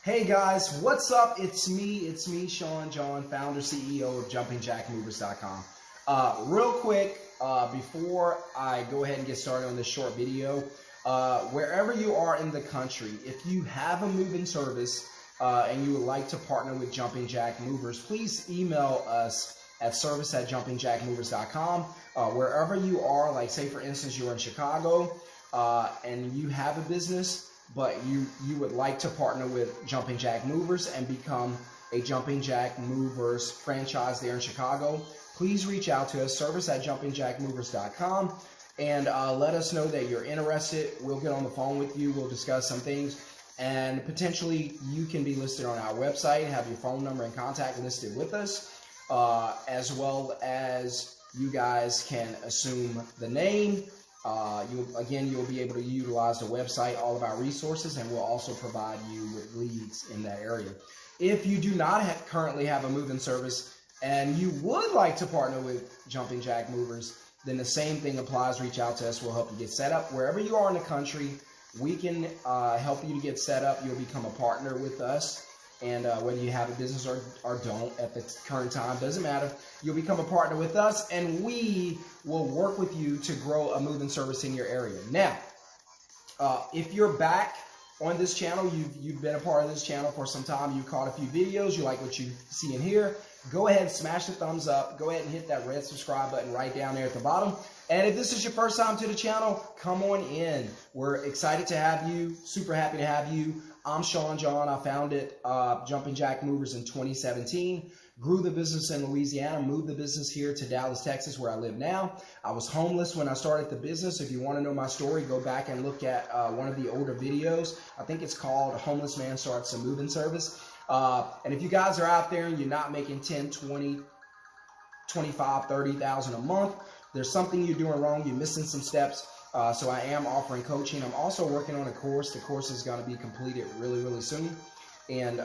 Hey guys, what's up? It's me, Sean John, founder, CEO of JumpingJackMovers.com. Real quick, before I go ahead and get started on this short video, wherever you are in the country, if you have a moving service and you would like to partner with Jumping Jack Movers, please email us at service@jumpingjackmovers.com. Wherever you are, like say for instance, you're in Chicago and you have a business, but you would like to partner with Jumping Jack Movers and become a Jumping Jack Movers franchise there in Chicago, please reach out to us, service@jumpingjackmovers.com, and let us know that you're interested. We'll get on the phone with you. We'll discuss some things, and potentially you can be listed on our website, have your phone number and contact listed with us, as well as you guys can assume the name. You'll be able to utilize the website, all of our resources, and we'll also provide you with leads in that area. If you do not currently have a moving service and you would like to partner with Jumping Jack Movers, then the same thing applies. Reach out to us. We'll help you get set up. Wherever you are in the country, we can help you to get set up. You'll become a partner with us. And whether you have a business or don't at the current time, doesn't matter. You'll become a partner with us, and we will work with you to grow a moving service in your area. Now, if you're back on this channel, you've been a part of this channel for some time, you caught a few videos, you like what you see in here, go ahead and smash the thumbs up. Go ahead and hit that red subscribe button right down there at the bottom. And if this is your first time to the channel, come on in. We're excited to have you, super happy to have you. I'm Sean John. I founded Jumping Jack Movers in 2017, grew the business in Louisiana, moved the business here to Dallas, Texas, where I live now. I was homeless when I started the business. If you want to know my story, go back and look at one of the older videos. I think it's called A Homeless Man Starts a Moving Service. And if you guys are out there and you're not making 10, 20, 25, 30,000 a month, there's something you're doing wrong. You're missing some steps. So I am offering coaching. I'm also working on a course. The course is going to be completed really, really soon. And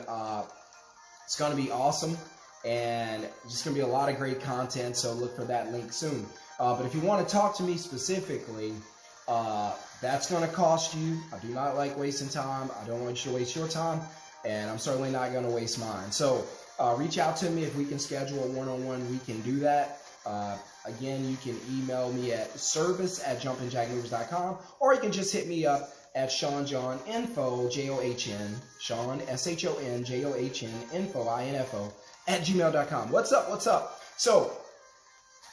it's going to be awesome. And just going to be a lot of great content. So look for that link soon. But if you want to talk to me specifically, that's going to cost you. I do not like wasting time. I don't want you to waste your time. And I'm certainly not going to waste mine. So reach out to me. If we can schedule a one-on-one, we can do that. Again, you can email me at service@jumpingjackmovers.com, or you can just hit me up at SeanJohnInfo, J-O-H-N, Sean, S-H-O-N, Info, I-N-F-O, @gmail.com. What's up? What's up? So,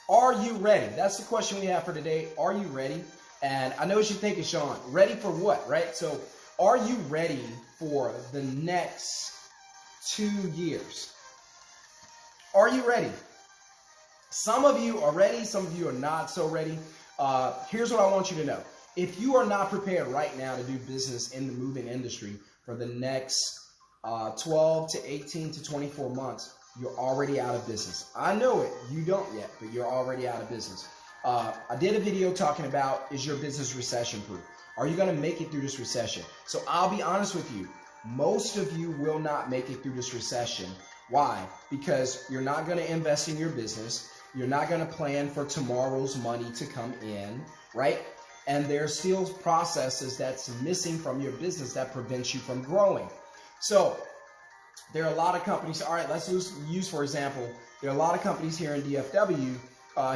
are you ready? That's the question we have for today. Are you ready? And I know what you're thinking, Sean. Ready for what, right? So, are you ready for the next 2 years? Are you ready? Some of you are ready, some of you are not so ready. Here's what I want you to know. If you are not prepared right now to do business in the moving industry for the next 12 to 18 to 24 months, you're already out of business. I know it. You don't yet, but you're already out of business. I did a video talking about, is your business recession proof? Are you going to make it through this recession? So I'll be honest with you. Most of you will not make it through this recession. Why? Because you're not going to invest in your business. You're not going to plan for tomorrow's money to come in, right? And there's still processes that's missing from your business that prevents you from growing. So there are a lot of companies. All right, let's use for example, there are a lot of companies here in DFW,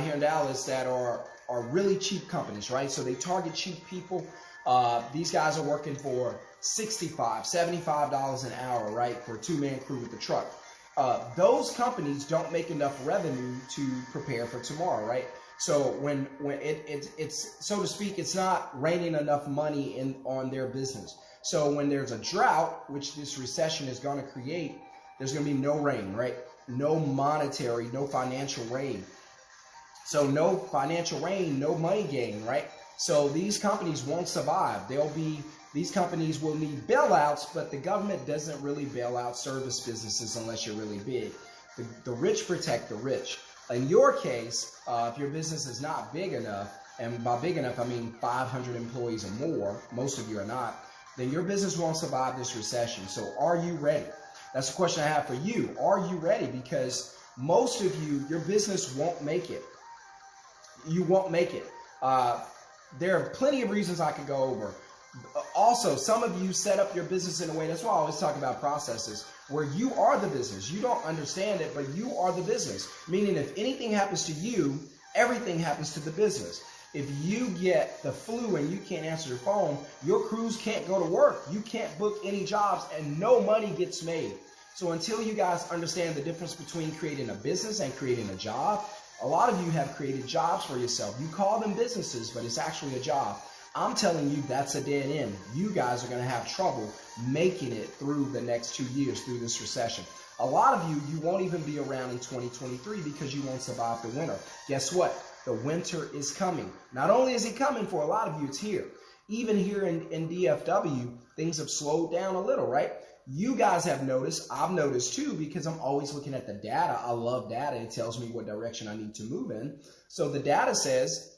here in Dallas, that are really cheap companies, right? So they target cheap people. These guys are working for $65, $75 an hour, right? For a two-man crew with the truck. Those companies don't make enough revenue to prepare for tomorrow, right? So when it's so to speak, it's not raining enough money on their business. So when there's a drought, which this recession is going to create, there's going to be no rain, right? No monetary, no financial rain. So no financial rain, no money gain, right? So these companies won't survive. These companies will need bailouts, but the government doesn't really bail out service businesses unless you're really big. The rich protect the rich. In your case, if your business is not big enough, and by big enough, I mean 500 employees or more, most of you are not, then your business won't survive this recession. So are you ready? That's the question I have for you. Are you ready? Because most of you, your business won't make it. You won't make it. There are plenty of reasons I could go over. Also, some of you set up your business in a way, that's why I always talk about processes, where you are the business. You don't understand it, but you are the business. Meaning if anything happens to you, everything happens to the business. If you get the flu and you can't answer your phone, your crews can't go to work. You can't book any jobs and no money gets made. So until you guys understand the difference between creating a business and creating a job, a lot of you have created jobs for yourself. You call them businesses, but it's actually a job. I'm telling you, that's a dead end. You guys are going to have trouble making it through the next 2 years, through this recession. A lot of you won't even be around in 2023 because you won't survive the winter. Guess what? The winter is coming. Not only is it coming, for a lot of you, it's here. Even here in DFW, things have slowed down a little, right? You guys have noticed, I've noticed too, because I'm always looking at the data. I love data. It tells me what direction I need to move in. So the data says,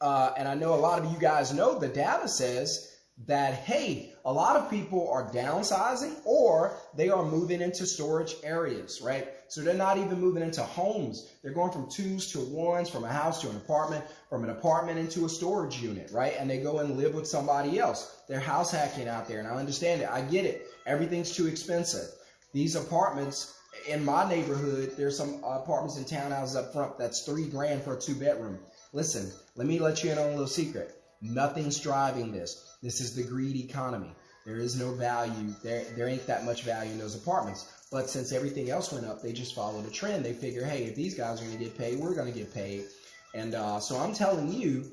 and I know a lot of you guys know, the data says that, hey, a lot of people are downsizing or they are moving into storage areas, right? So they're not even moving into homes. They're going from 2s to 1s, from a house to an apartment, from an apartment into a storage unit, right? And they go and live with somebody else. They're house hacking out there, and I understand it. I get it. Everything's too expensive. These apartments in my neighborhood, there's some apartments and townhouses up front that's $3 grand for a 2-bedroom. Listen, let me let you in on a little secret. Nothing's driving this. This is the greed economy. There is no value. There ain't that much value in those apartments. But since everything else went up, they just followed a trend. They figure, hey, if these guys are going to get paid, we're going to get paid. And so I'm telling you,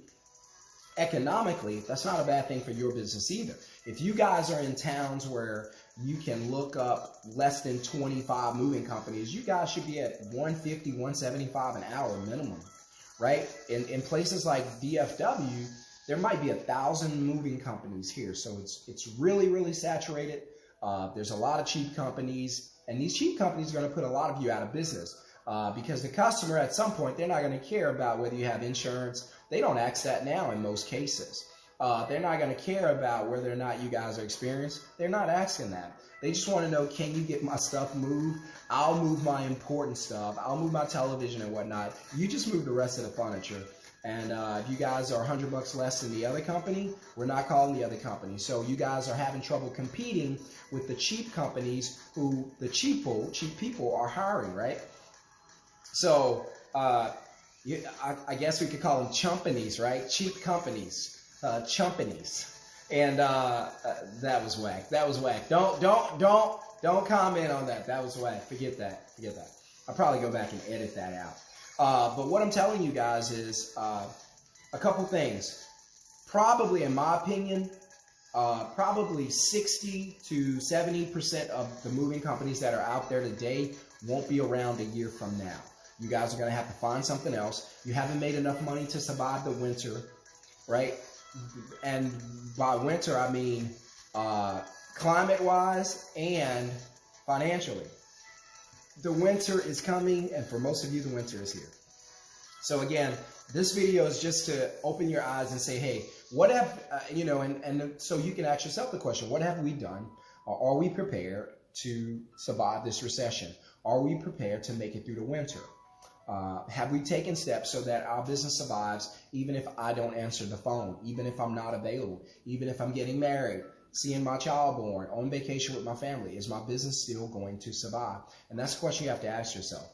economically, that's not a bad thing for your business either. If you guys are in towns where you can look up less than 25 moving companies, you guys should be at 150, 175 an hour minimum. Right? In places like DFW, there might be 1,000 moving companies here. So it's really, really saturated. There's a lot of cheap companies, and these cheap companies are going to put a lot of you out of business because the customer at some point, they're not going to care about whether you have insurance. They don't ask that now in most cases. They're not going to care about whether or not you guys are experienced. They're not asking that. They just want to know, can you get my stuff moved? I'll move my important stuff. I'll move my television and whatnot. You just move the rest of the furniture. And if you guys are $100 less than the other company, we're not calling the other company. So you guys are having trouble competing with the cheap companies who the cheap people are hiring, right? So I guess we could call them chumpanies, right? Cheap companies, chumpanies. And that was whack. That was whack. Don't comment on that. That was whack. Forget that. Forget that. I'll probably go back and edit that out. But what I'm telling you guys is a couple things. Probably, in my opinion, probably 60 to 70% of the moving companies that are out there today won't be around a year from now. You guys are going to have to find something else. You haven't made enough money to survive the winter, right? And by winter, I mean climate-wise and financially. The winter is coming, and for most of you, the winter is here. So again, this video is just to open your eyes and say, hey, what have, and so you can ask yourself the question, what have we done? Or are we prepared to survive this recession? Are we prepared to make it through the winter? Have we taken steps so that our business survives even if I don't answer the phone, even if I'm not available, even if I'm getting married, seeing my child born, on vacation with my family? Is my business still going to survive? And that's a question you have to ask yourself.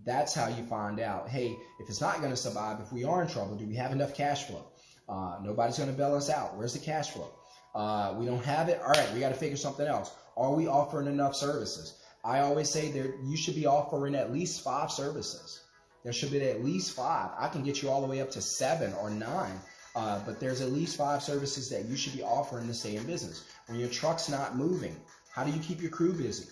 That's how you find out, hey, if it's not going to survive, if we are in trouble, do we have enough cash flow? Nobody's going to bail us out. Where's the cash flow? We don't have it. All right, we got to figure something else. Are we offering enough services? I always say you should be offering at least 5 services. There should be at least 5. I can get you all the way up to 7 or 9. But there's at least 5 services that you should be offering to stay in business. When your truck's not moving, how do you keep your crew busy?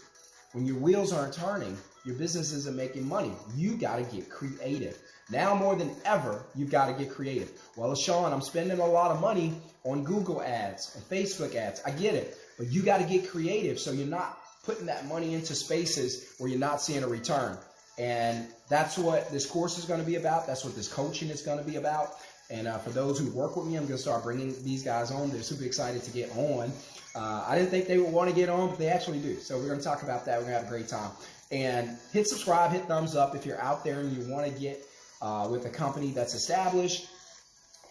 When your wheels aren't turning, your business isn't making money. You got to get creative. Now more than ever, you've got to get creative. Well, Sean, I'm spending a lot of money on Google ads and Facebook ads. I get it. But you got to get creative so you're not putting that money into spaces where you're not seeing a return. And that's what this course is going to be about. That's what this coaching is going to be about. And for those who work with me, I'm going to start bringing these guys on. They're super excited to get on. I didn't think they would want to get on, but they actually do. So we're going to talk about that. We're going to have a great time. And hit subscribe, hit thumbs up if you're out there and you want to get with a company that's established,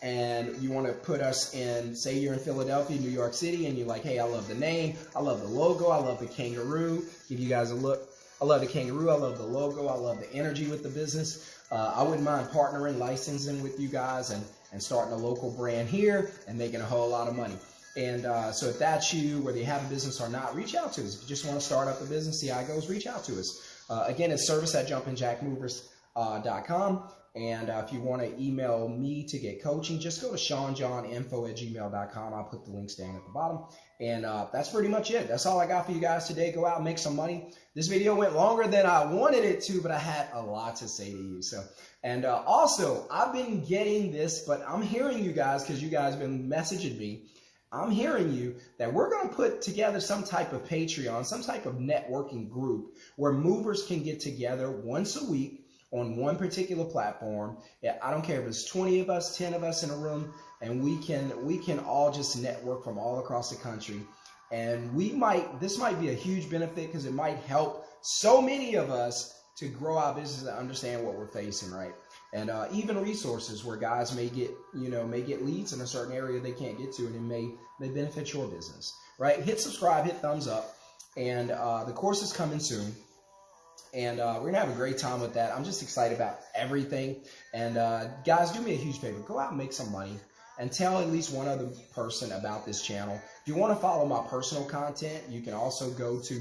and you want to put us in, say you're in Philadelphia, New York City, and you're like, hey, I love the name, I love the logo, I love the kangaroo, give you guys a look. I love the kangaroo, I love the logo, I love the energy with the business. I wouldn't mind partnering, licensing with you guys, and starting a local brand here and making a whole lot of money. And so if that's you, whether you have a business or not, reach out to us. If you just want to start up a business, see how it goes, reach out to us. Again, it's service@jumpingjackmovers.com. And if you want to email me to get coaching, just go to seanjohninfo@gmail.com. I'll put the links down at the bottom. And that's pretty much it. That's all I got for you guys today. Go out and make some money. This video went longer than I wanted it to, but I had a lot to say to you. So, and also, I've been getting this, but I'm hearing you guys, because you guys have been messaging me. I'm hearing you that we're going to put together some type of Patreon, some type of networking group where movers can get together once a week on one particular platform. Yeah, I don't care if it's 20 of us, 10 of us in a room, and we can all just network from all across the country. And this might be a huge benefit, because it might help so many of us to grow our business and understand what we're facing, right? And even resources where guys may get leads in a certain area they can't get to, and it may benefit your business, right? Hit subscribe, hit thumbs up, and the course is coming soon. And we're going to have a great time with that. I'm just excited about everything. And guys, do me a huge favor. Go out and make some money and tell at least one other person about this channel. If you want to follow my personal content, you can also go to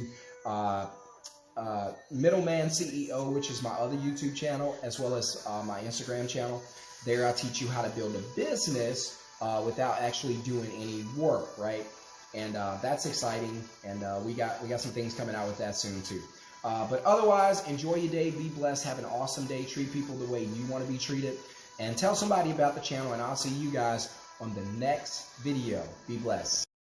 Middleman CEO, which is my other YouTube channel, as well as my Instagram channel. There I teach you how to build a business without actually doing any work, right? And that's exciting. And we got some things coming out with that soon too. But otherwise, enjoy your day. Be blessed. Have an awesome day. Treat people the way you want to be treated. And tell somebody about the channel. And I'll see you guys on the next video. Be blessed.